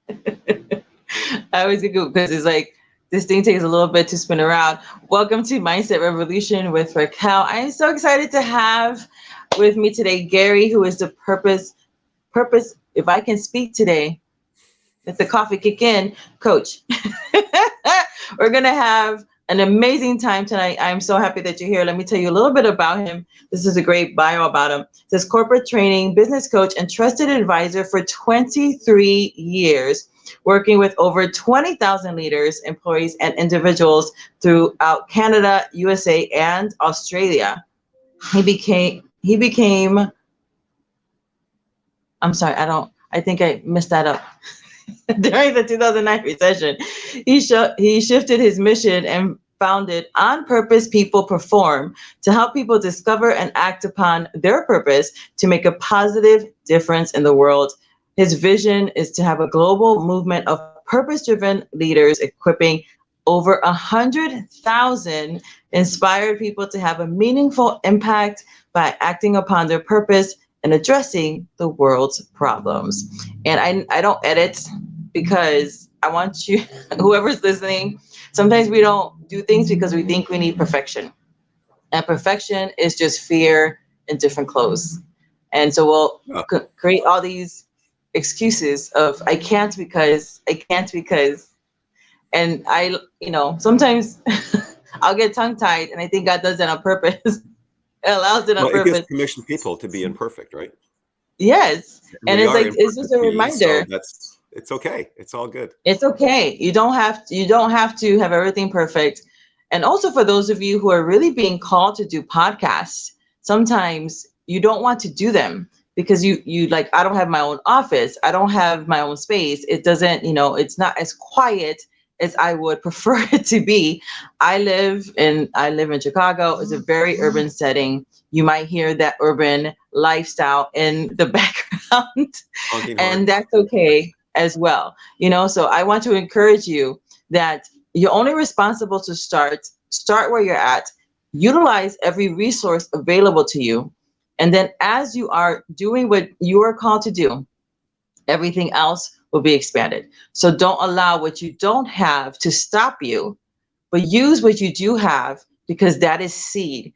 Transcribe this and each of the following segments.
I always get good because it's like this thing takes a little bit to spin around. Welcome to Mindset Revolution with Raquel. I am so excited to have with me today Gary, who is the purpose. If I can speak today, let the coffee kick in, coach. We're gonna have an amazing time tonight. I'm so happy that you're here. Let me tell you a little bit about him. This is a great bio about him. It says corporate training, business coach, and trusted advisor for 23 years, working with over 20,000 leaders, employees, and individuals throughout Canada, USA, and Australia. He became, I'm sorry, I think I messed that up. During the 2009 recession, he shifted his mission and founded On Purpose People Perform to help people discover and act upon their purpose to make a positive difference in the world. His vision is to have a global movement of purpose-driven leaders equipping over 100,000 inspired people to have a meaningful impact by acting upon their purpose and addressing the world's problems. And I don't edit because I want you, whoever's listening, sometimes we don't do things because we think we need perfection. And perfection is just fear in different clothes. And so we'll create all these excuses of I can't because, and sometimes I'll get tongue tied and I think God does that on purpose. It allows it on purpose. It gives commissioned people to be imperfect, right? Yes. And it's like, it's just a reminder. So it's okay. It's all good. It's okay. You don't have to have everything perfect. And also for those of you who are really being called to do podcasts, sometimes you don't want to do them because you like, I don't have my own office. I don't have my own space. It doesn't, it's not as quiet as I would prefer it to be. I live in Chicago. It's a very urban setting. You might hear that urban lifestyle in the background, and that's okay as well. So I want to encourage you that you're only responsible to start where you're at, utilize every resource available to you. And then as you are doing what you are called to do, everything else will be expanded. So don't allow what you don't have to stop you, but use what you do have because that is seed.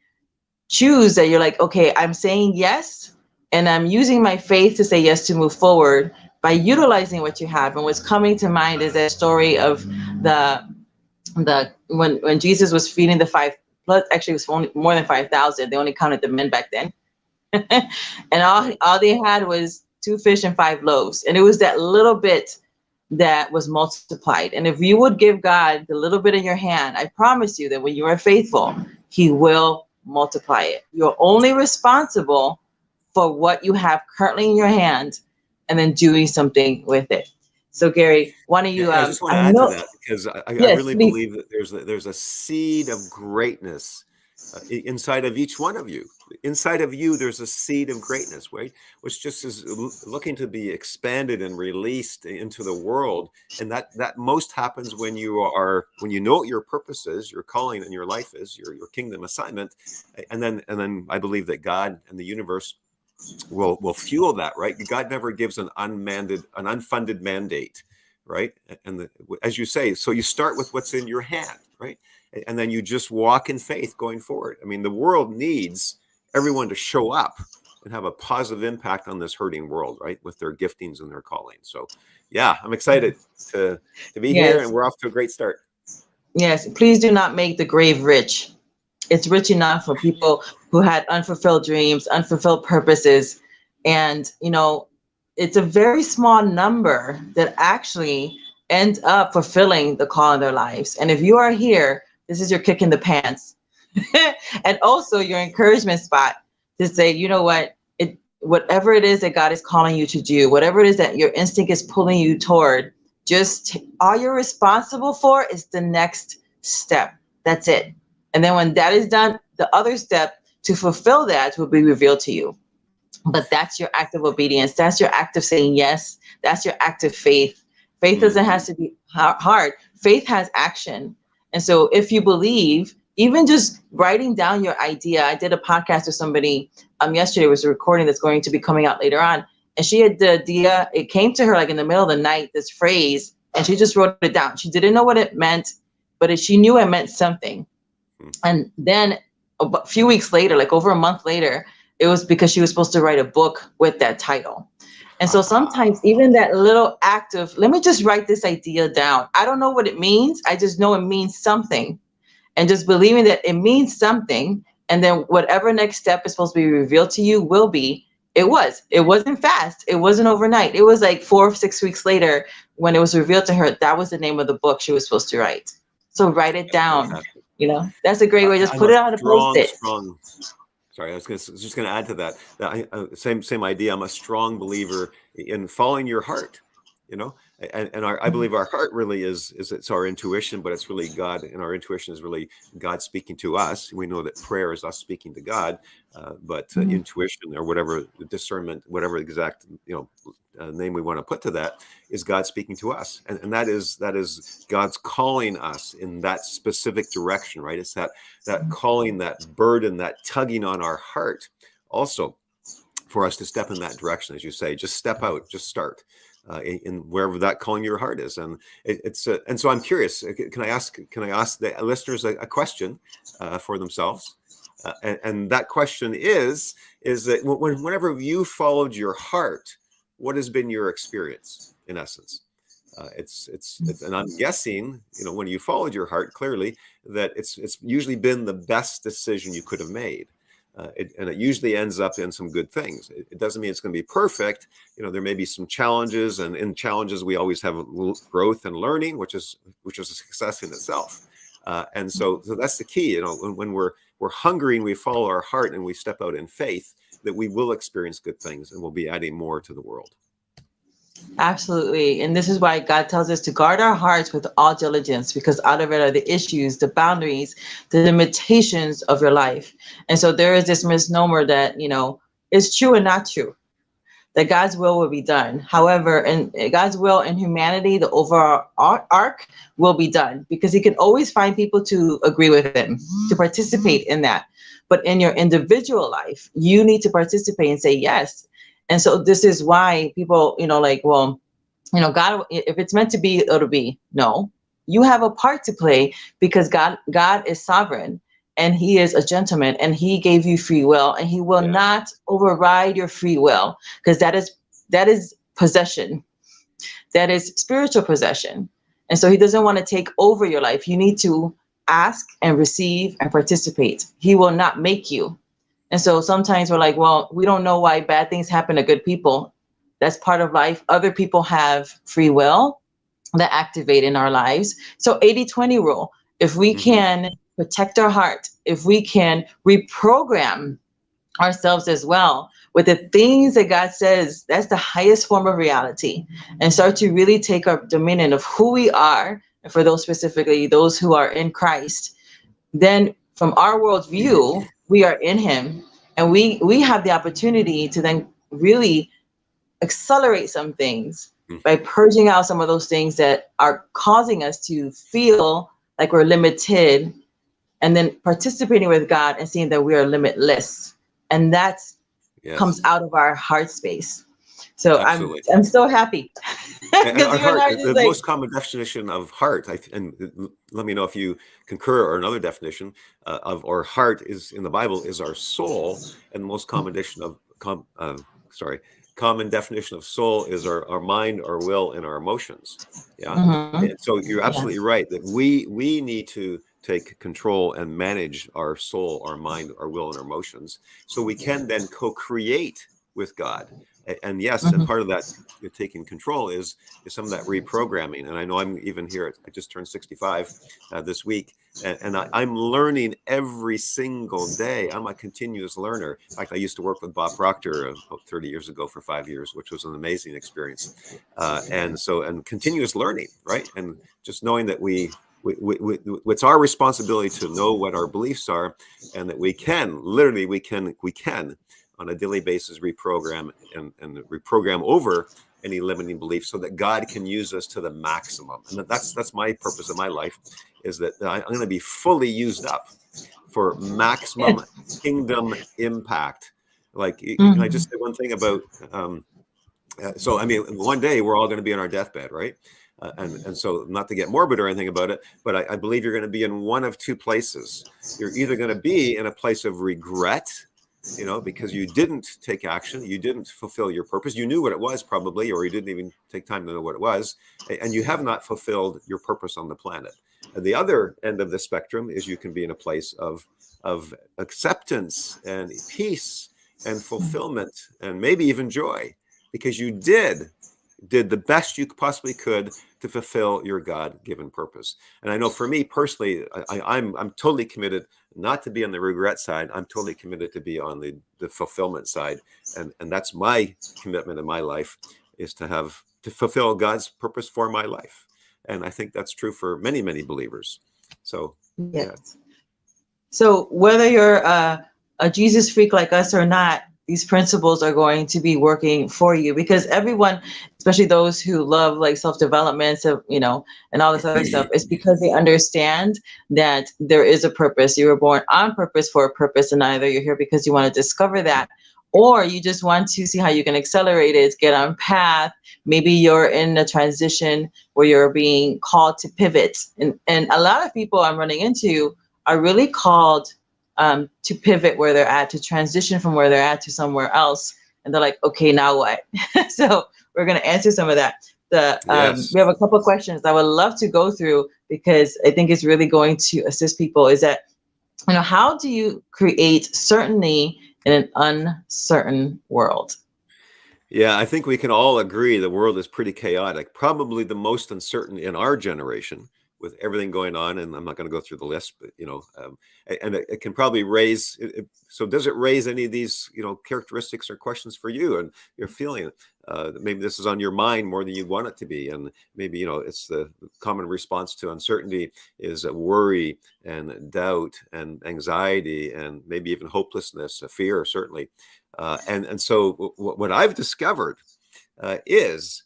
Choose that you're like, okay, I'm saying yes, and I'm using my faith to say yes to move forward by utilizing what you have. And what's coming to mind is that story of when Jesus was feeding the 5,000, actually it was only more than 5,000. They only counted the men back then. And all they had was 2 fish and 5 loaves. And it was that little bit that was multiplied. And if you would give God the little bit in your hand, I promise you that when you are faithful, he will multiply it. You're only responsible for what you have currently in your hand and then doing something with it. So Gary, why don't you? I just want to add to that because I really believe that there's a seed of greatness inside of each one of you. Inside of you, there's a seed of greatness, right? Which just is looking to be expanded and released into the world. And that most happens when you know what your purpose is, your calling in your life is, your kingdom assignment. And then I believe that God and the universe will fuel that, right? God never gives an unfunded mandate, right? And as you say, so you start with what's in your hand, right? And then you just walk in faith going forward. I mean, the world needs everyone to show up and have a positive impact on this hurting world, right? With their giftings and their calling. So yeah, I'm excited to be here, and we're off to a great start. Yes, please do not make the grave rich. It's rich enough for people who had unfulfilled dreams, unfulfilled purposes. And, it's a very small number that actually end up fulfilling the call in their lives. And if you are here, this is your kick in the pants. And also your encouragement spot to say, you know what, whatever it is that God is calling you to do, whatever it is that your instinct is pulling you toward, just all you're responsible for is the next step. That's it. And then when that is done, the other step to fulfill that will be revealed to you. But that's your act of obedience. That's your act of saying yes. That's your act of faith. Faith doesn't have to be hard. Faith has action. And so if you believe, even just writing down your idea, I did a podcast with somebody yesterday, it was a recording that's going to be coming out later on. And she had the idea, it came to her like in the middle of the night, this phrase, and she just wrote it down. She didn't know what it meant, but she knew it meant something. And then a few weeks later, like over a month later, it was because she was supposed to write a book with that title. And so sometimes even that little act of, let me just write this idea down. I don't know what it means. I just know it means something. And just believing that it means something. And then whatever next step is supposed to be revealed to you will be. It wasn't fast. It wasn't overnight. It was like 4 or 6 weeks later when it was revealed to her, that was the name of the book she was supposed to write. So write it down. You know, that's a great way. Just put it on a Post-it. Sorry, I was just going to add to that. Same idea. I'm a strong believer in following your heart. You know, and I believe our heart really is it's our intuition, but it's really God, and our intuition is really God speaking to us. We know that prayer is us speaking to God, but intuition, or whatever, discernment, whatever exact name we want to put to that, is God speaking to us, and that is God's calling us in that specific direction, right? It's that calling, that burden, that tugging on our heart, also for us to step in that direction, as you say, just step out, just start. In wherever that calling your heart is, and and so I'm curious. Can I ask the listeners a question for themselves? And that question is that whenever you followed your heart, what has been your experience in essence? It's and I'm guessing, when you followed your heart, clearly that it's usually been the best decision you could have made. And it usually ends up in some good things. It doesn't mean it's going to be perfect. There may be some challenges, and in challenges we always have growth and learning, which is a success in itself. And so that's the key. When we're hungry and we follow our heart and we step out in faith, that we will experience good things and we'll be adding more to the world. Absolutely. And this is why God tells us to guard our hearts with all diligence, because out of it are the issues, the boundaries, the limitations of your life. And so there is this misnomer that, is true and not true, that God's will be done. However, in God's will in humanity, the overall arc will be done, because he can always find people to agree with him, to participate in that. But in your individual life, you need to participate and say yes. And so this is why people, God, if it's meant to be, it'll be. No, you have a part to play, because God is sovereign, and he is a gentleman, and he gave you free will, and he will not override your free will, because that is possession. That is spiritual possession. And so he doesn't want to take over your life. You need to ask and receive and participate. He will not make you. And so sometimes we're like, well, we don't know why bad things happen to good people. That's part of life. Other people have free will that activate in our lives. So 80-20 rule, if we can protect our heart, if we can reprogram ourselves as well with the things that God says, that's the highest form of reality, and start to really take our dominion of who we are. And for those specifically, those who are in Christ, then from our worldview, we are in him, and we have the opportunity to then really accelerate some things by purging out some of those things that are causing us to feel like we're limited, and then participating with God and seeing that we are limitless. And that comes out of our heart space. So I'm so happy. And our heart, the most common definition of heart, and let me know if you concur, or another definition of our heart is in the Bible is our soul, and the most common common definition of soul is our mind, our will, and our emotions. And so you're absolutely right that we need to take control and manage our soul, our mind, our will, and our emotions, so we can then co-create with God. And yes, and part of that taking control is some of that reprogramming. And I know I'm even here. I just turned 65 this week, and I'm learning every single day. I'm a continuous learner. In fact, I used to work with Bob Proctor about 30 years ago for 5 years, which was an amazing experience. And continuous learning, right? And just knowing that it's our responsibility to know what our beliefs are, and that we can on a daily basis reprogram and reprogram over any limiting beliefs, so that God can use us to the maximum. And that's my purpose of my life, is that I'm going to be fully used up for maximum kingdom impact. Like, can I just say one thing about So, I mean, one day we're all going to be on our deathbed, right? And so, not to get morbid or anything about it, but I believe you're going to be in one of two places. You're either going to be in a place of regret, because you didn't take action, you didn't fulfill your purpose. You knew what it was probably, or you didn't even take time to know what it was, and you have not fulfilled your purpose on the planet. And the other end of the spectrum is you can be in a place of acceptance and peace and fulfillment and maybe even joy, because you did the best you possibly could to fulfill your God-given purpose. And I know for me personally, I'm totally committed not to be on the regret side. I'm totally committed to be on the fulfillment side. And that's my commitment in my life, is to fulfill God's purpose for my life. And I think that's true for many, many believers. So, yes. Yeah. So whether you're a Jesus freak like us or not, these principles are going to be working for you, because everyone, especially those who love like self-development, so, and all this other stuff, is because they understand that there is a purpose. You were born on purpose for a purpose, and either you're here because you want to discover that, or you just want to see how you can accelerate it, get on path. Maybe you're in a transition where you're being called to pivot. And a lot of people I'm running into are really called to pivot where they're at, to transition from where they're at to somewhere else. And they're like, okay, now what? So we're going to answer some of that. Yes. We have a couple of questions I would love to go through, because I think it's really going to assist people. Is that, how do you create certainty in an uncertain world? Yeah, I think we can all agree the world is pretty chaotic, probably the most uncertain in our generation, with everything going on. And I'm not going to go through the list, but and it can probably raise. So does it raise any of these characteristics or questions for you, and you're feeling maybe this is on your mind more than you want it to be, and maybe it's the common response to uncertainty is worry and doubt and anxiety and maybe even hopelessness, fear, certainly. And so what I've discovered is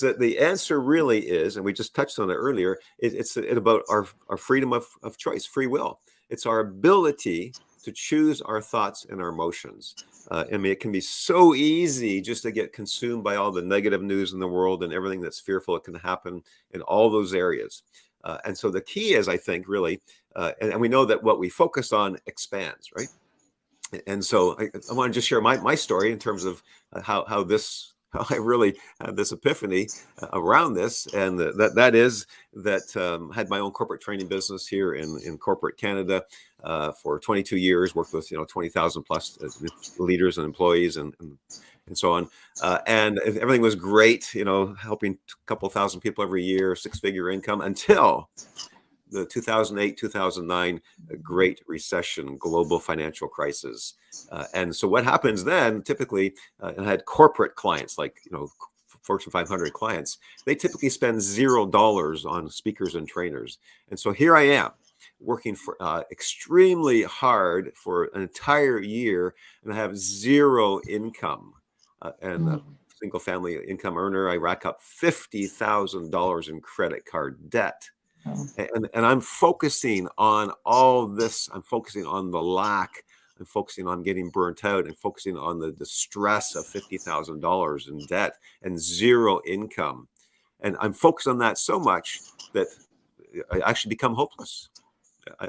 that the answer really is, and we just touched on it earlier, it's about our freedom of choice, free will. It's our ability to choose our thoughts and our emotions. I mean, it can be so easy just to get consumed by all the negative news in the world and everything that's fearful that can happen in all those areas. And so the key is, I think, really, and we know that what we focus on expands, right? And so I want to just share my story in terms of how I really had this epiphany around this, and that is that had my own corporate training business here in corporate Canada for 22 years, worked with 20,000 plus leaders and employees and so on, and everything was great, helping a couple thousand people every year, six-figure income, until the 2008-2009 Great Recession, global financial crisis. And so what happens then, typically, I had corporate clients, like, Fortune 500 clients, they typically spend $0 on speakers and trainers. And so here I am working for extremely hard for an entire year, and I have zero income. Single family income earner, I rack up $50,000 in credit card debt. And I'm focusing on all this. I'm focusing on the lack. I'm focusing on getting burnt out, and focusing on the stress of $50,000 in debt and zero income. And I'm focused on that so much that I actually become hopeless.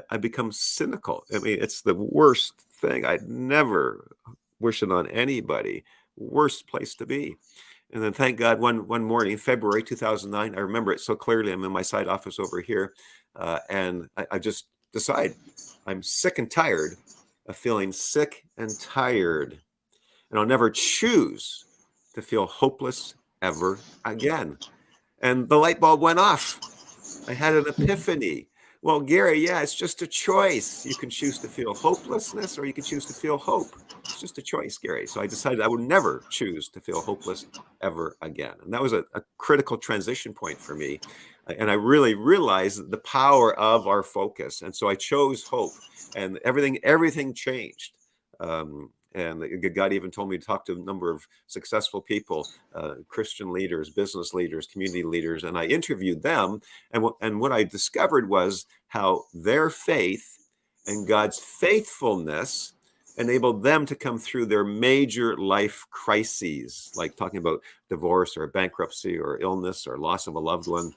I become cynical. I mean, it's the worst thing. I'd never wish it on anybody. Worst place to be. And then, thank God, one morning, February 2009, I remember it so clearly. I'm in my side office over here, and I just decide I'm sick and tired of feeling sick and tired, and I'll never choose to feel hopeless ever again. And the light bulb went off. I had an epiphany. Well, Gary, yeah, it's just a choice. You can choose to feel hopelessness, or you can choose to feel hope. It's just a choice, Gary. So I decided I would never choose to feel hopeless ever again. And that was a critical transition point for me. And I really realized the power of our focus. And so I chose hope, and everything changed. And God even told me to talk to a number of successful people, Christian leaders, business leaders, community leaders, and I interviewed them. And what I discovered was how their faith and God's faithfulness enabled them to come through their major life crises, like talking about divorce or bankruptcy or illness or loss of a loved one.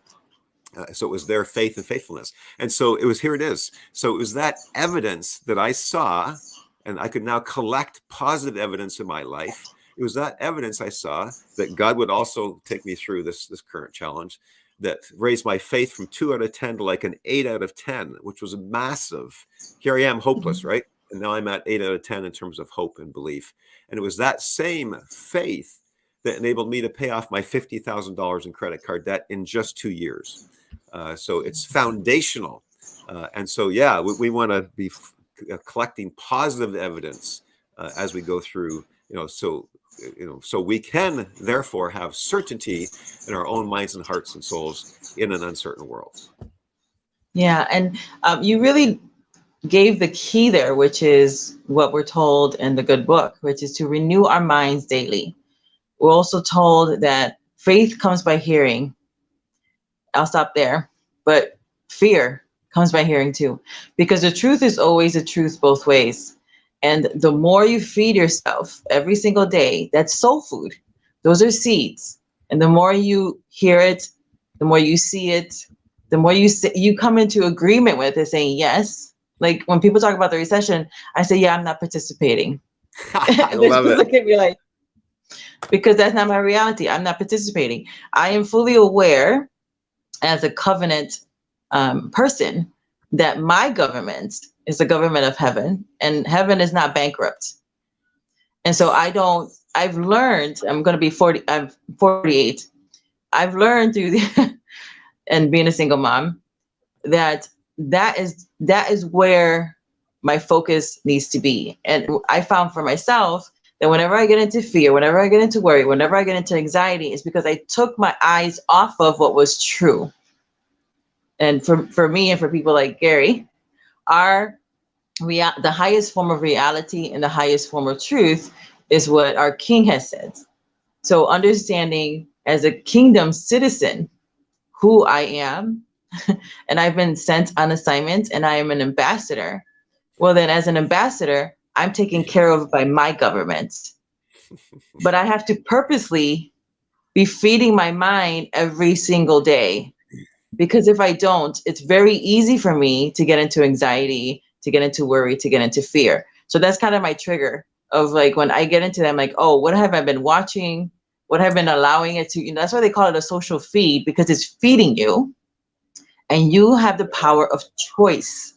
So it was their faith and faithfulness. And so here it is. So it was that evidence that I saw, and I could now collect positive evidence in my life. It was that evidence I saw that God would also take me through this current challenge, that raised my faith from 2 out of 10 to like an 8 out of 10, which was massive. Here I am, hopeless, right? And now I'm at 8 out of 10 in terms of hope and belief. And it was that same faith that enabled me to pay off my $50,000 in credit card debt in just 2 years. So it's foundational. And so, yeah, we want to be collecting positive evidence as we go through, so we can therefore have certainty in our own minds and hearts and souls in an uncertain world. Yeah. And you really gave the key there, which is what we're told in the good book, which is to renew our minds daily. We're also told that faith comes by hearing. I'll stop there. But fear comes by hearing too, because the truth is always the truth both ways. And the more you feed yourself every single day, that's soul food. Those are seeds. And the more you hear it, the more you see it, the more you come into agreement with it, saying yes. Like when people talk about the recession, I say, yeah, I'm not participating. I love it. Look at me like, because that's not my reality. I'm not participating. I am fully aware as a covenant person that my government is the government of heaven, and heaven is not bankrupt. And so I've learned, I'm going to be 40, I'm 48. I've learned through and being a single mom, that is where my focus needs to be. And I found for myself that whenever I get into fear, whenever I get into worry, whenever I get into anxiety, it's because I took my eyes off of what was true. And for me and for people like Gary, the highest form of reality and the highest form of truth is what our King has said. So understanding as a kingdom citizen who I am, and I've been sent on assignment and I am an ambassador. Well, then as an ambassador, I'm taken care of by my government. But I have to purposely be feeding my mind every single day. Because if I don't, it's very easy for me to get into anxiety, to get into worry, to get into fear. So that's kind of my trigger of like, when I get into that, I'm like, oh, what have I been watching? What have I been allowing it to, that's why they call it a social feed, because it's feeding you and you have the power of choice.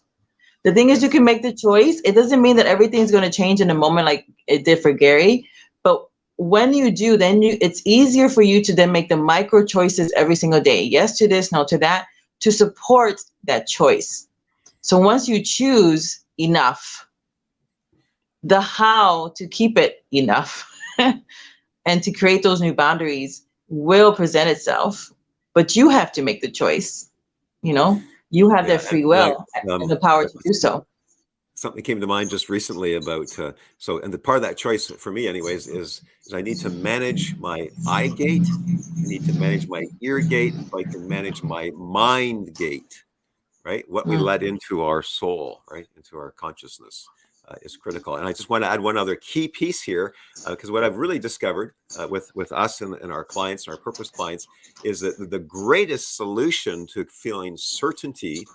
The thing is, you can make the choice. It doesn't mean that everything's going to change in a moment like it did for Gary, but when you do, then it's easier for you to then make the micro choices every single day. Yes to this, no to that, to support that choice. So once you choose enough, the how to keep it enough and to create those new boundaries will present itself. But you have to make the choice. You have that free will and the power to do so. Something came to mind just recently about and the part of that choice for me anyways is I need to manage my eye gate, I need to manage my ear gate, so I can manage my mind gate, right? What we let into our soul, right, into our consciousness is critical. And I just want to add one other key piece here, because what I've really discovered with us and our clients, our purpose clients, is that the greatest solution to feeling certainty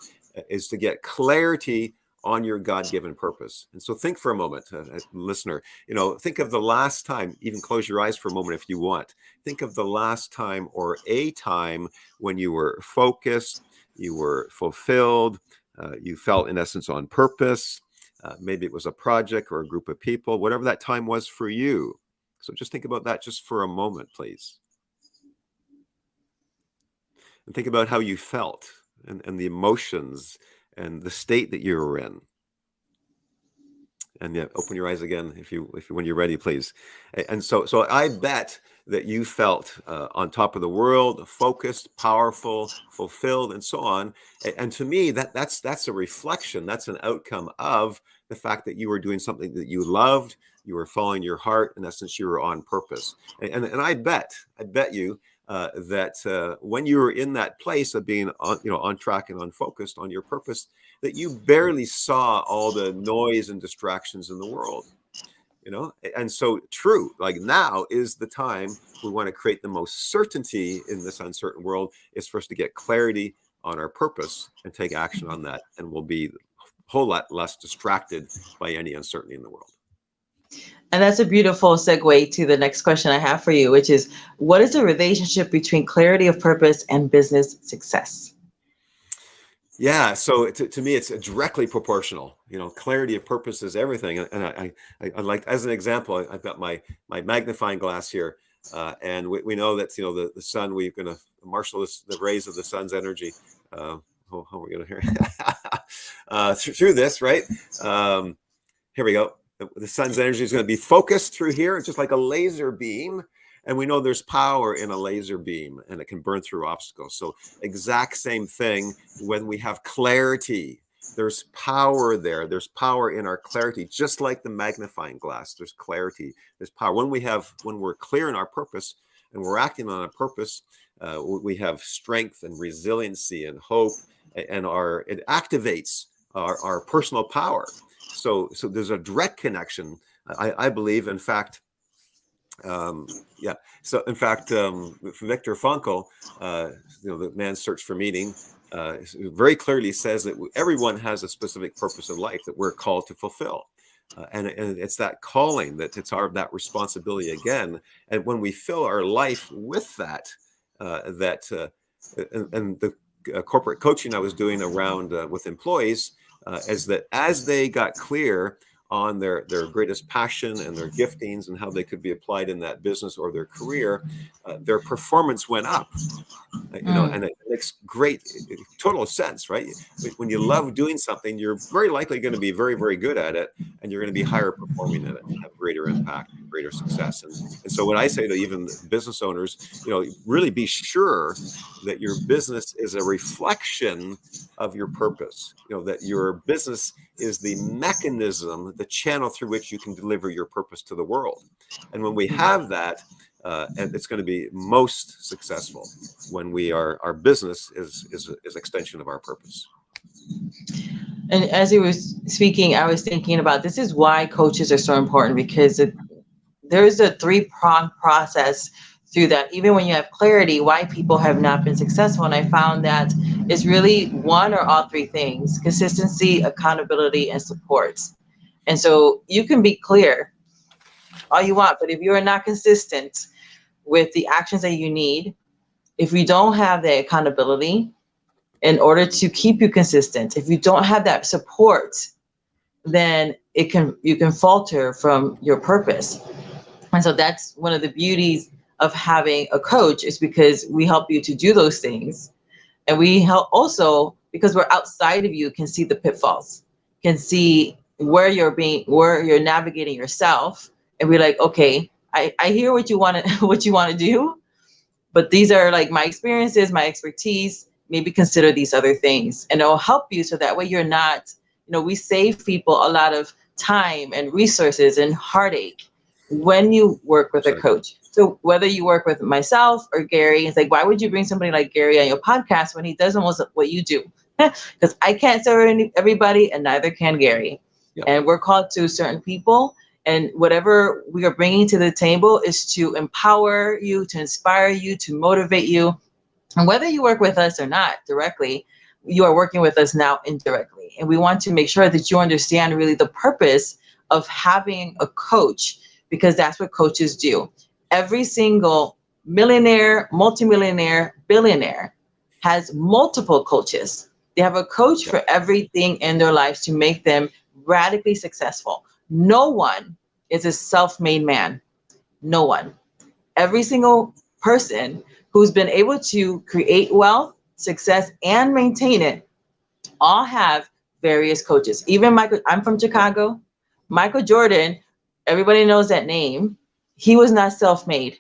is to get clarity on your God-given purpose. And so think for a moment, listener, think of the last time, even close your eyes for a moment if you want. Think of the last time or a time when you were focused, you were fulfilled, you felt in essence on purpose. Maybe it was a project or a group of people, whatever that time was for you. So just think about that just for a moment, please. And think about how you felt and the emotions and the state that you were in. And yeah, open your eyes again when you're ready, please. And so I bet that you felt on top of the world, focused, powerful, fulfilled, and so on. And to me, that's a reflection. That's an outcome of the fact that you were doing something that you loved. You were following your heart. In essence, you were on purpose. And I bet you that when you were in that place of being on track and on focused on your purpose, that you barely saw all the noise and distractions in the world. And so true, like now is the time we want to create the most certainty in this uncertain world is for us to get clarity on our purpose and take action on that. And we'll be a whole lot less distracted by any uncertainty in the world. And that's a beautiful segue to the next question I have for you, which is, what is the relationship between clarity of purpose and business success? Yeah, so to me, it's directly proportional. Clarity of purpose is everything. And I like, as an example, I've got my magnifying glass here, and we know that the sun. We're going to marshal the rays of the sun's energy. How are we going to hear through this? Right? Here we go. The sun's energy is going to be focused through here, just like a laser beam. And we know there's power in a laser beam and it can burn through obstacles. So exact same thing when we have clarity, there's power there. There's power in our clarity, just like the magnifying glass. There's clarity, there's power. When we're clear in our purpose and we're acting on a purpose, we have strength and resiliency and hope, and it activates our personal power. So there's a direct connection, I believe. In fact, So in fact, Viktor Frankl, the Man's Search for Meaning, very clearly says that everyone has a specific purpose in life that we're called to fulfill. And it's that calling, that it's that responsibility again. And when we fill our life with that, and the corporate coaching I was doing around with employees, is that as they got clear on their greatest passion and their giftings and how they could be applied in that business or their career, their performance went up. And it makes great total sense, right? When you love doing something, you're very likely going to be very, very good at it, and you're going to be higher performing at it and have greater impact, greater success. And so when I say to even business owners, really be sure that your business is a reflection of your purpose, that your business is the mechanism, the channel through which you can deliver your purpose to the world. And when we have that, and it's going to be most successful when our business is an extension of our purpose. And as he was speaking, I was thinking about, this is why coaches are so important, because there's a 3-pronged process through that. Even when you have clarity, why people have not been successful. And I found that it's really one or all 3 things: consistency, accountability, and support. And so you can be clear all you want, but if you are not consistent with the actions that you need, if you don't have the accountability in order to keep you consistent, if you don't have that support, then you can falter from your purpose. And so that's one of the beauties of having a coach, is because we help you to do those things. And we help also, because we're outside of you, can see the pitfalls, can see where you're navigating yourself. And we're like, okay, I hear what you want to do, but these are like my experiences, my expertise. Maybe consider these other things, and it'll help you. So that way you're not, we save people a lot of time and resources and heartache when you work with a coach. So whether you work with myself or Gary, it's like, why would you bring somebody like Gary on your podcast when he does almost what you do? Because I can't serve everybody, and neither can Gary. Yep. And we're called to certain people. And whatever we are bringing to the table is to empower you, to inspire you, to motivate you. And whether you work with us or not directly, you are working with us now indirectly. And we want to make sure that you understand really the purpose of having a coach, because that's what coaches do. Every single millionaire, multimillionaire, billionaire has multiple coaches. They have a coach for everything in their lives to make them radically successful. No one is a self-made man. No one. Every single person who's been able to create wealth, success, and maintain it all have various coaches. Even Michael, I'm from Chicago. Michael Jordan, everybody knows that name. He was not self-made.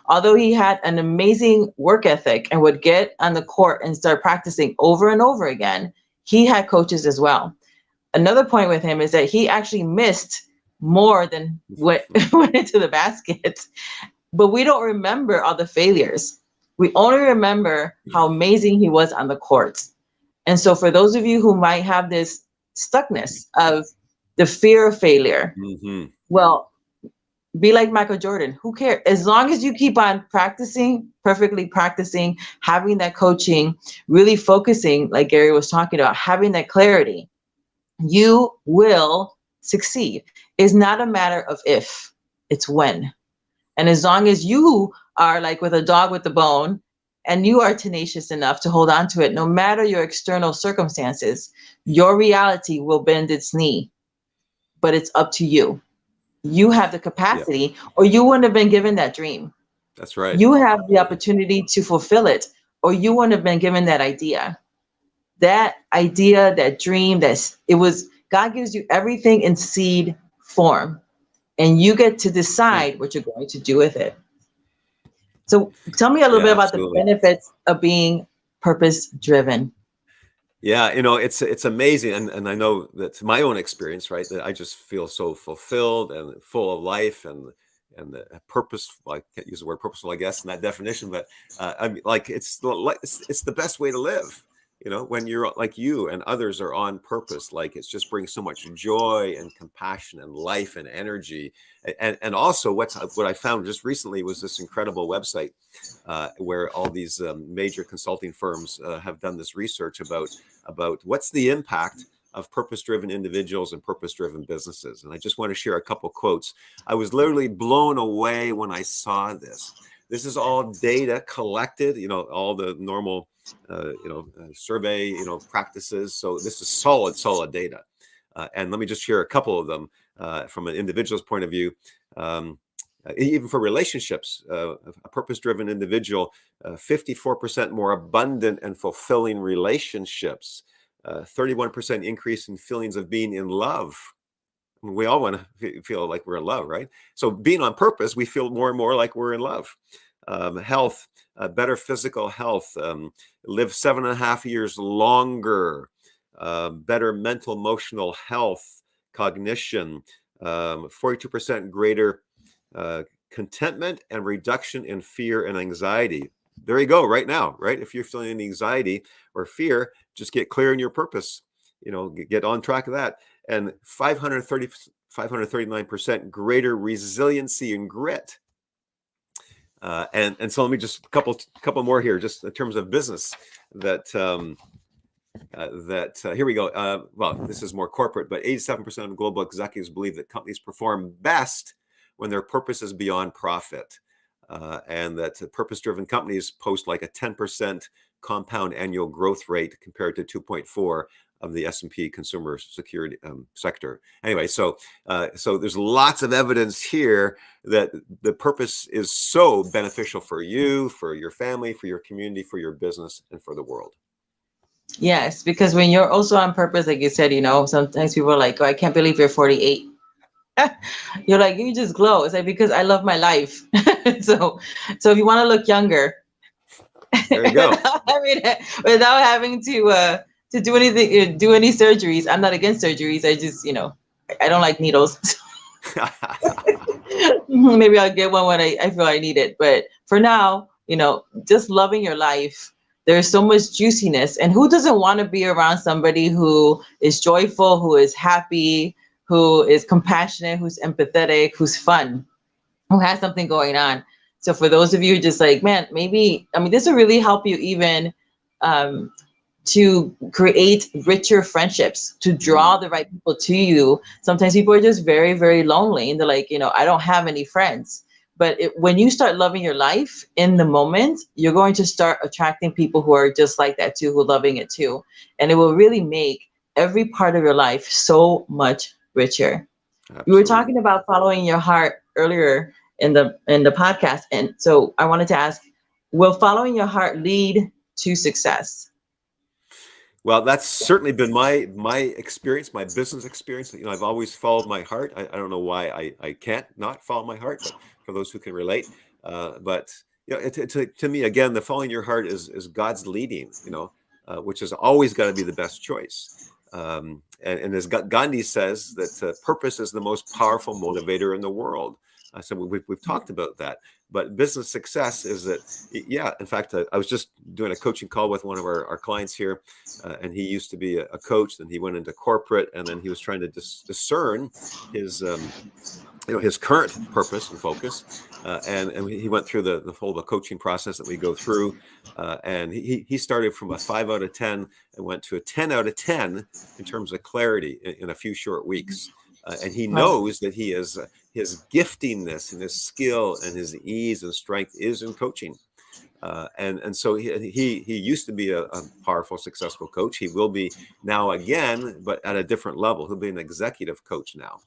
Although he had an amazing work ethic and would get on the court and start practicing over and over again, he had coaches as well. Another point with him is that he actually missed more than what went into the basket. But we don't remember all the failures. We only remember how amazing he was on the court. And so for those of you who might have this stuckness of the fear of failure, well, Be like Michael Jordan. Who cares? As long as you keep on practicing, perfectly practicing, having that coaching, really focusing, like Gary was talking about, having that clarity, you will succeed. It's not a matter of if, it's when. And as long as you are like with a dog with the bone and you are tenacious enough to hold on to it, no matter your external circumstances, your reality will bend its knee. But it's up to you. You have the Yeah, capacity, or you wouldn't have been given that dream. that's right. You have the opportunity to fulfill it, or you wouldn't have been given that idea. That idea, that dream, God gives you everything in seed form, and you get to Mm. decide what you're going to do with it. So tell me a little bit Yeah, about the absolutely. benefits of being purpose driven. Yeah, it's amazing, and I know that's my own experience, right? That I just feel so fulfilled and full of life and the purpose. Well, I can't use the word purposeful, I guess, in that definition, but I mean, like it's the best way to live. When you're like you and others are on purpose, like it just brings so much joy and compassion and life and energy. And also, what I found just recently was this incredible website where all these major consulting firms have done this research about what's the impact of purpose-driven individuals and purpose-driven businesses. And I just want to share a couple quotes. I was literally blown away when I saw this. This is all data collected, all the normal, survey, practices. So this is solid data. And let me just share a couple of them from an individual's point of view. Even for relationships, a purpose-driven individual, 54% more abundant and fulfilling relationships, 31% increase in feelings of being in love. We all want to feel like we're in love, right? So being on purpose, we feel more and more like we're in love. Health, better physical health, live 7.5 years longer, better mental, emotional health, cognition, 42% greater contentment and reduction in fear and anxiety. There you go, right now, right? If you're feeling any anxiety or fear, just get clear in your purpose, get on track of that. And 539% greater resiliency and grit. And so let me just couple more here, just in terms of business that here we go. Well, this is more corporate, but 87% of global executives believe that companies perform best when their purpose is beyond profit, and that purpose-driven companies post like a 10% compound annual growth rate compared to 2.4 of the S&P consumer security sector. Anyway, so there's lots of evidence here that the purpose is so beneficial for you, for your family, for your community, for your business, and for the world. Yes, because when you're also on purpose, like you said, sometimes people are like, oh, I can't believe you're 48. You're like, you just glow. It's like, because I love my life. So if you want to look younger, there you go. without having to do anything, do any surgeries. I'm not against surgeries. I just, I don't like needles. Maybe I'll get one when I feel I need it. But for now, just loving your life. There's so much juiciness. And who doesn't want to be around somebody who is joyful, who is happy, who is compassionate, who's empathetic, who's fun, who has something going on? So for those of you just like, man, maybe, this will really help you even to create richer friendships, to draw the right people to you. Sometimes people are just very, very lonely and they're like, I don't have any friends. But when you start loving your life in the moment, you're going to start attracting people who are just like that too, who are loving it too. And it will really make every part of your life so much richer. Absolutely. You were talking about following your heart earlier in the podcast. And so I wanted to ask, will following your heart lead to success? Well, that's certainly been my experience, my business experience. I've always followed my heart. I don't know why I can't not follow my heart, but for those who can relate. But to me, again, the following your heart is God's leading, which has always got to be the best choice. And as Gandhi says, that purpose is the most powerful motivator in the world. So we've talked about that. But business success is that, in fact, I was just doing a coaching call with one of our clients here, and he used to be a coach, then he went into corporate, and then he was trying to discern his his current purpose and focus. And he went through the whole coaching process that we go through. And he started from a 5 out of 10 and went to a 10 out of 10 in terms of clarity in a few short weeks. And he knows that he is his giftingness and his skill and his ease and strength is in coaching. And so he used to be a powerful, successful coach. He will be now again, but at a different level. He'll be an executive coach now,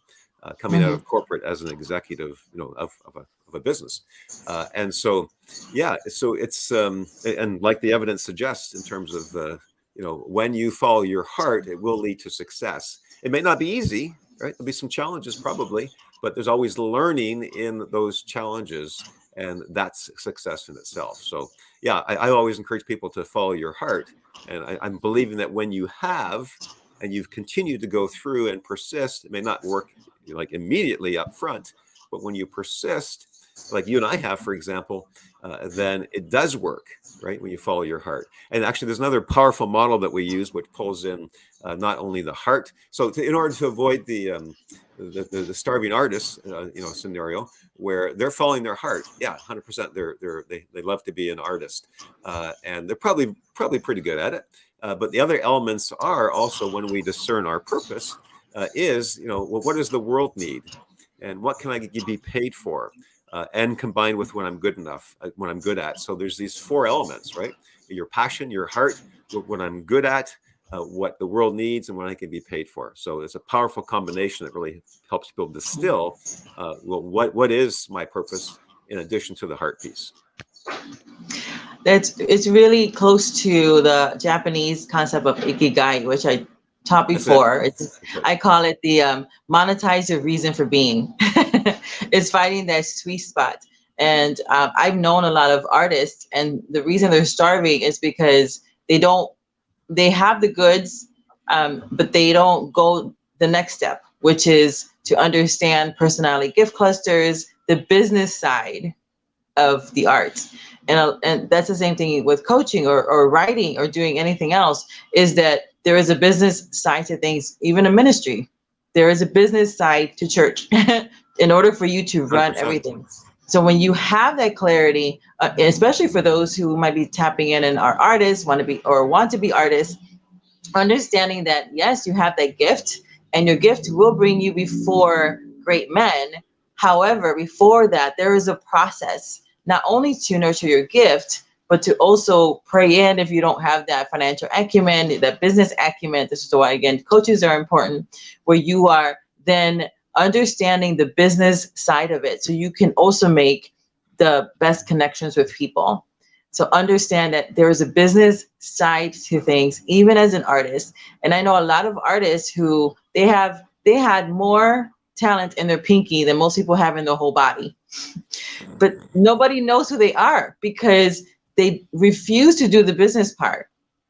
coming out of corporate as an executive, of a business. And so, yeah, so it's and like the evidence suggests in terms of when you follow your heart, it will lead to success. It may not be easy, right? There'll be some challenges probably, but there's always learning in those challenges. And that's success in itself. So, yeah, I always encourage people to follow your heart. And I'm believing that when you have, and you've continued to go through and persist, it may not work like immediately up front, but when you persist, like you and I have, for example, then it does work, right? When you follow your heart. And actually, there's another powerful model that we use, which pulls in not only the heart. So in order to avoid the starving artist, scenario where they're following their heart, 100%, they love to be an artist, and they're probably pretty good at it. But the other elements are also when we discern our purpose, what does the world need, and what can I be paid for, and combined with when I'm good enough, what I'm good at. So there's these 4 elements, right? Your passion, your heart, what I'm good at, what the world needs, and what I can be paid for. So it's a powerful combination that really helps people distill what is my purpose in addition to the heart piece. It's really close to the Japanese concept of ikigai, which I taught before. I call it the monetize your reason for being. It's finding that sweet spot. And I've known a lot of artists, and the reason they're starving is because they have the goods, but they don't go the next step, which is to understand personality gift clusters, the business side of the art. And that's the same thing with coaching or writing or doing anything else, is that there is a business side to things, even a ministry. There is a business side to church in order for you to run 100%. Everything. So when you have that clarity, especially for those who might be tapping in and are artists, want to be artists, understanding that, yes, you have that gift and your gift will bring you before great men. However, before that, there is a process, not only to nurture your gift, but to also pray in if you don't have that financial acumen, that business acumen. This is why, again, coaches are important, where you are then understanding the business side of it, so you can also make the best connections with people. So understand that there is a business side to things, even as an artist. And I know a lot of artists who they had more talent in their pinky than most people have in their whole body, but nobody knows who they are because they refuse to do the business part.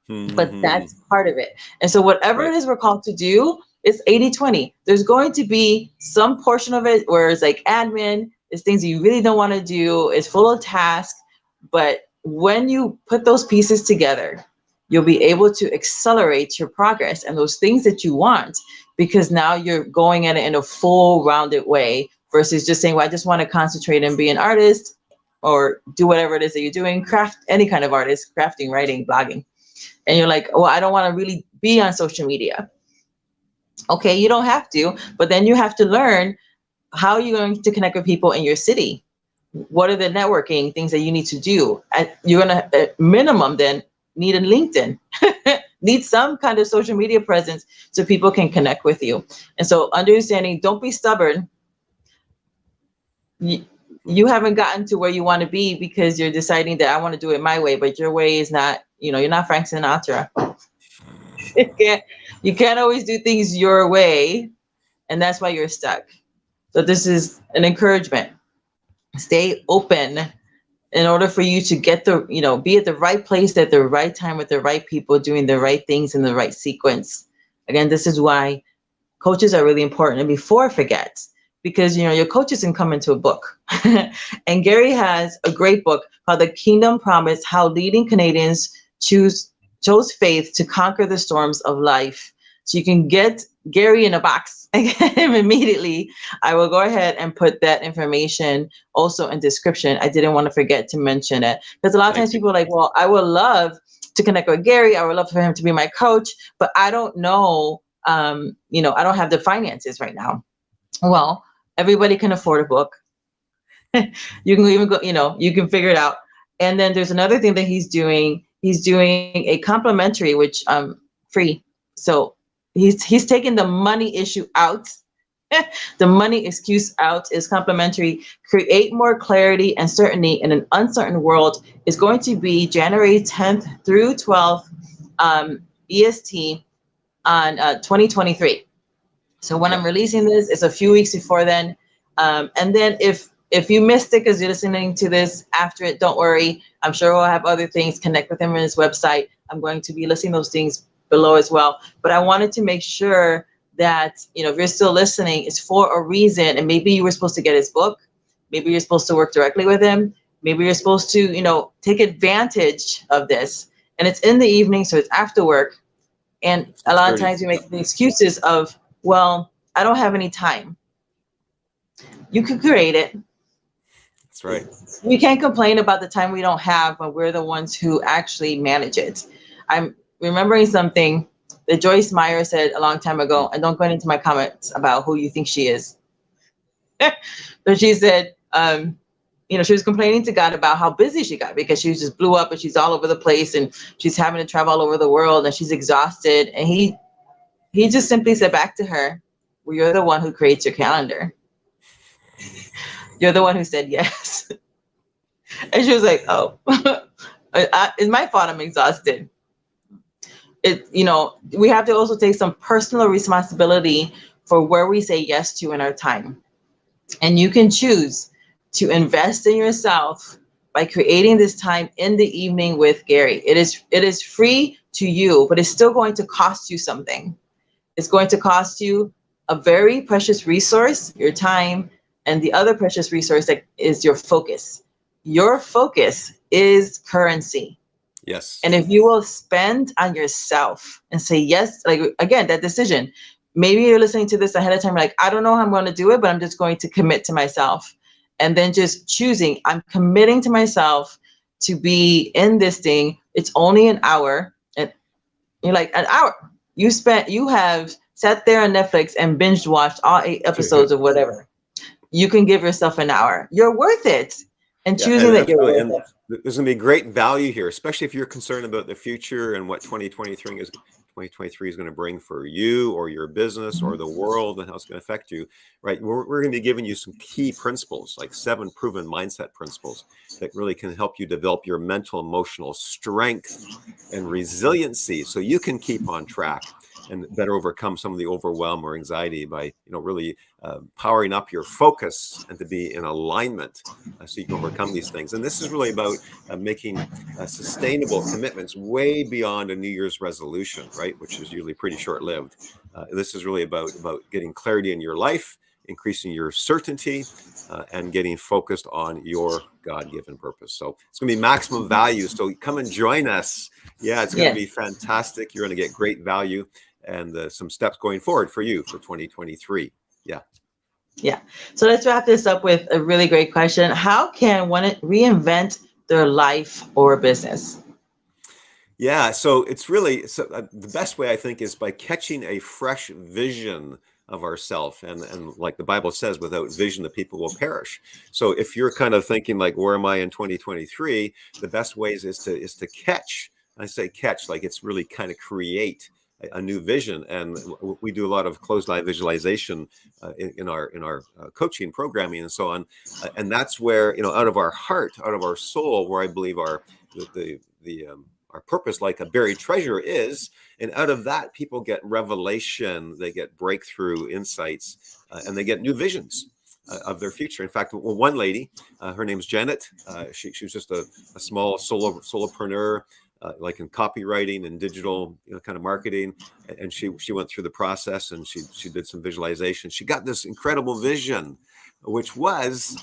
But that's part of it. And so whatever it is we're called to do, it's 80-20. There's going to be some portion of it where it's like admin, it's things that you really don't want to do, it's full of tasks. But when you put those pieces together, you'll be able to accelerate your progress and those things that you want, because now you're going at it in a full rounded way versus just saying, well, I just want to concentrate and be an artist or do whatever it is that you're doing, craft, any kind of artist, crafting, writing, blogging. And you're like, well, I don't want to really be on social media. Okay, you don't have to, but then you have to learn how you're going to connect with people in your city. What are the networking things that you need to do? You're going to, at minimum, then need a LinkedIn, need some kind of social media presence so people can connect with you. And so understanding, don't be stubborn. You haven't gotten to where you want to be because you're deciding that I want to do it my way, but your way is not, you're not Frank Sinatra. You can't always do things your way, and that's why you're stuck. So this is an encouragement. Stay open in order for you to get be at the right place at the right time with the right people, doing the right things in the right sequence. Again, this is why coaches are really important. And before I forget, because your coaches can come into a book. And Gary has a great book called The Kingdom Promise: How Leading Canadians Chose Faith to Conquer the Storms of Life. So you can get Gary in a box. Immediately, I will go ahead and put that information also in description. I didn't want to forget to mention it, because a lot of times people are like, well, I would love to connect with Gary. I would love for him to be my coach, but I don't know, I don't have the finances right now. Well, everybody can afford a book. You can even go, you can figure it out. And then there's another thing that he's doing. He's doing a complimentary, which free. So he's taking the money issue out. The money excuse out, is complimentary. Create more clarity and certainty in an uncertain world is going to be January 10th through 12th, EST on 2023. So when I'm releasing this, it's a few weeks before then. And then if you missed it because you're listening to this after it, don't worry. I'm sure we'll have other things. Connect with him on his website. I'm going to be listing those things below as well. But I wanted to make sure that, if you're still listening, it's for a reason. And maybe you were supposed to get his book. Maybe you're supposed to work directly with him. Maybe you're supposed to, take advantage of this. And it's in the evening, so it's after work. And a lot of times we make the excuses of, well, I don't have any time. You could create it. That's right. We can't complain about the time we don't have when we're the ones who actually manage it. I'm remembering something that Joyce Meyer said a long time ago, and don't go into my comments about who you think she is. But she said, she was complaining to God about how busy she got because she just blew up and she's all over the place and she's having to travel all over the world and she's exhausted. And he just simply said back to her, well, you're the one who creates your calendar. You're the one who said yes. And she was like, oh, it's my fault I'm exhausted. We have to also take some personal responsibility for where we say yes to in our time. And you can choose to invest in yourself by creating this time in the evening with Gary. It is free to you, but it's still going to cost you something. It's going to cost you a very precious resource, your time, and the other precious resource that is your focus. Your focus is currency. Yes. And if you will spend on yourself and say yes, like, again, that decision, maybe you're listening to this ahead of time, like, I don't know how I'm going to do it, but I'm just going to commit to myself. And then just choosing, I'm committing to myself to be in this thing. It's only an hour. And you're like, an hour. You have sat there on Netflix and binge watched all 8 episodes of whatever. You can give yourself an hour. You're worth it. And choosing that you're worth it. There's going to be great value here, especially if you're concerned about the future and what 2023 is going to bring for you or your business or the world and how it's going to affect you, right? We're going to be giving you some key principles, like 7 proven mindset principles that really can help you develop your mental, emotional strength and resiliency so you can keep on track and better overcome some of the overwhelm or anxiety by, really powering up your focus and to be in alignment so you can overcome these things. And this is really about making sustainable commitments way beyond a New Year's resolution, right? Which is usually pretty short-lived. This is really about getting clarity in your life, increasing your certainty, and getting focused on your God-given purpose. So it's going to be maximum value. So come and join us. Yeah, it's going to be fantastic. You're going to get great value and some steps going forward for you for 2023. Yeah. So let's wrap this up with a really great question. How can one reinvent their life or business? Yeah. So it's really the best way, I think, is by catching a fresh vision of ourself. And like the Bible says, without vision, the people will perish. So if you're kind of thinking like, where am I in 2023? The best ways is to catch. I say catch, like it's really kind of create a new vision. And we do a lot of closed eye visualization in our coaching programming and so on. And that's where, out of our heart, out of our soul, where I believe our purpose, like a buried treasure, is. And out of that, people get revelation, they get breakthrough insights, and they get new visions of their future. In fact, one lady, her name's Janet. She was just a small solopreneur, like in copywriting and digital, kind of marketing. And she went through the process and she did some visualization. She got this incredible vision, which was,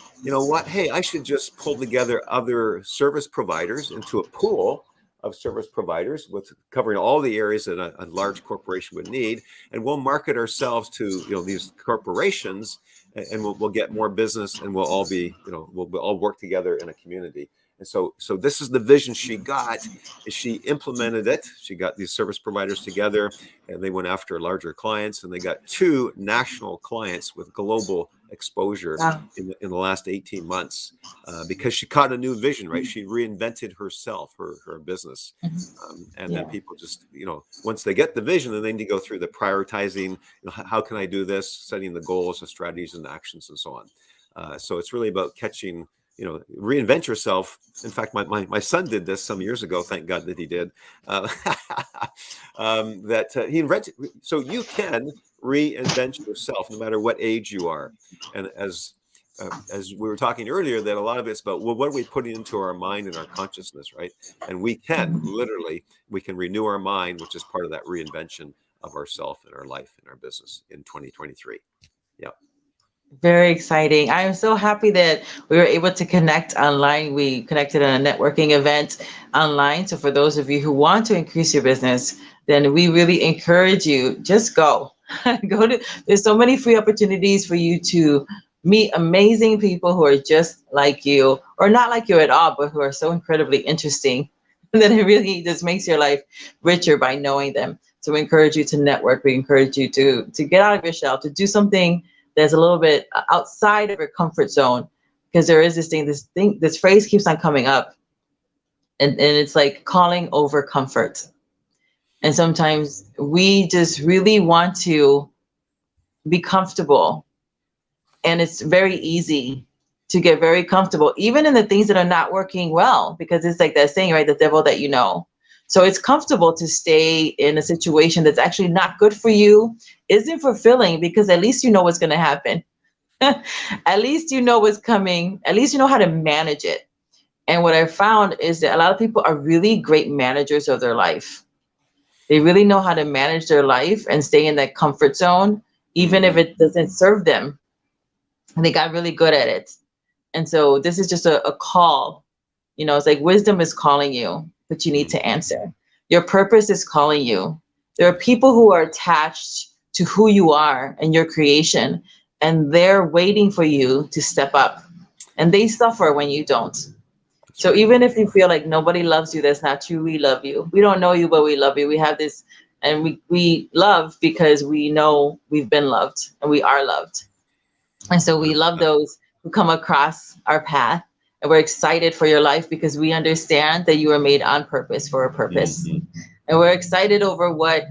hey, I should just pull together other service providers into a pool of service providers with covering all the areas that a large corporation would need. And we'll market ourselves to, these corporations, and we'll get more business, and we'll all be, we'll all work together in a community. And so this is the vision she got. Is she implemented it. She got these service providers together, and they went after larger clients, and they got 2 national clients with global exposure in the last 18 months because she caught a new vision, right? She reinvented herself, her business. And then people just, once they get the vision, then they need to go through the prioritizing, how can I do this, setting the goals, the strategies and actions and so on. So it's really about catching, reinvent yourself. In fact, my son did this some years ago. Thank God that he did. He invented. So you can reinvent yourself no matter what age you are. And as we were talking earlier, that a lot of it's about, well, what are we putting into our mind and our consciousness, right? And we can we can renew our mind, which is part of that reinvention of ourself and our life and our business in 2023. Yeah. Very exciting. I am so happy that we were able to connect online. We connected at a networking event online. So for those of you who want to increase your business, then we really encourage you, just go. There's so many free opportunities for you to meet amazing people who are just like you, or not like you at all, but who are so incredibly interesting. And then it really just makes your life richer by knowing them. So we encourage you to network. We encourage you to get out of your shell, to do something that's a little bit outside of your comfort zone, because there is this phrase keeps on coming up, and it's like calling over comfort. And sometimes we just really want to be comfortable, and it's very easy to get very comfortable, even in the things that are not working well, because it's like that saying, right? The devil that you know. So it's comfortable to stay in a situation that's actually not good for you, isn't fulfilling, because at least you know what's going to happen. At least you know what's coming. At least you know how to manage it. And what I found is that a lot of people are really great managers of their life. They really know how to manage their life and stay in that comfort zone, even if it doesn't serve them. And they got really good at it. And so this is just a call. It's like wisdom is calling you, but you need to answer. Your purpose is calling you. There are people who are attached to who you are and your creation, and they're waiting for you to step up, and they suffer when you don't. So even if you feel like nobody loves you, that's not true. We love you. We don't know you, but we love you. We have this, and we love because we know we've been loved and we are loved. And so we love those who come across our path. And we're excited for your life because we understand that you were made on purpose for a purpose. And we're excited over what,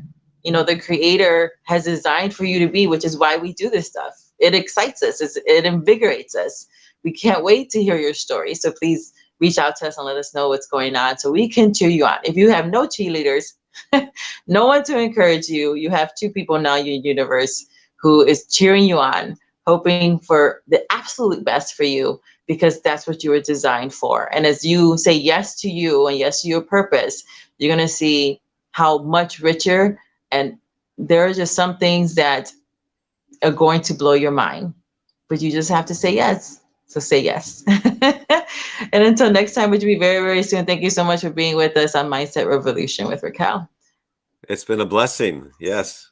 the Creator has designed for you to be, which is why we do this stuff. It excites us. It invigorates us. We can't wait to hear your story. So please reach out to us and let us know what's going on so we can cheer you on. If you have no cheerleaders, no one to encourage you, you have 2 people now in your universe who is cheering you on, hoping for the absolute best for you, because that's what you were designed for. And as you say yes to you and yes to your purpose, you're going to see how much richer, and there are just some things that are going to blow your mind, but you just have to say yes. So say yes. And until next time, which will be very, very soon, thank you so much for being with us on Mindset Revolution with Raquel. It's been a blessing. Yes.